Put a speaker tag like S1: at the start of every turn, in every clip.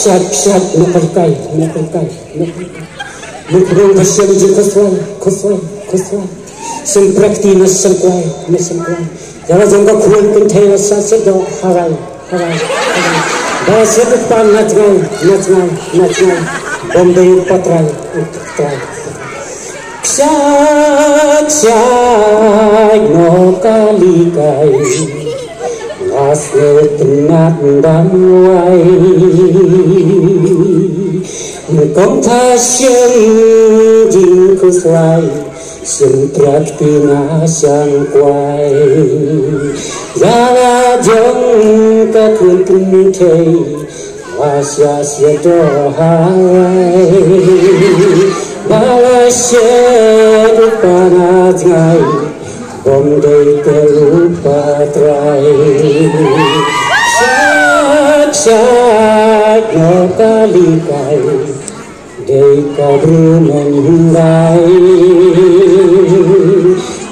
S1: Ksat, nakalkay. Nagkaroon ba siya ng kusway. Semprakti na sangkway. Yarazong kakuhan kantay na sasado, haray. Bahasa depan natngal. Bombay patray. Ksat, no kalikay. Asli tenat damai Kong ta siang jing kuswai Semprat pina sang kwai Yara jong ka kun kuntei Wasya sia dohai Balasya dupana jngai Bombay terlupa terai Syak no kalikai Dei kabru menghindai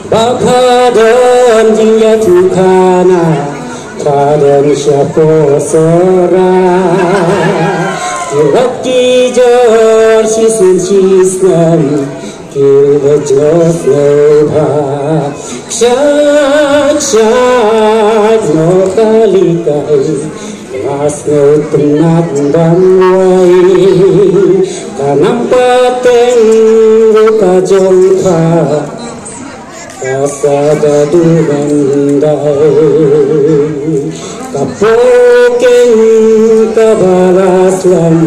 S1: Bakhadan jingya tukana Kadan syapo sora Tiwaki jor sisnan Kira jos lobha Ksat no kalikai Mas no tenat damai Kanam pateng ruka jongka Kasada dumandai Kapoken kabalaslam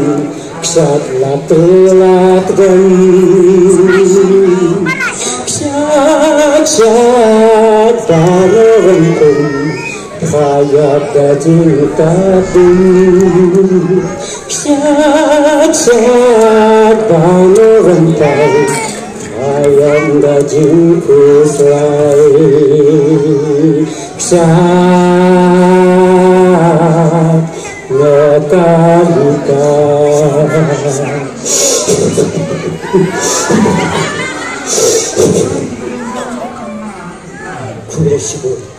S1: Ksat latulat gam Ksat parangkum Khayat dajing kapung Ksat parangkai Khayat dajing kuswai Ksat lokalikai Kuresibu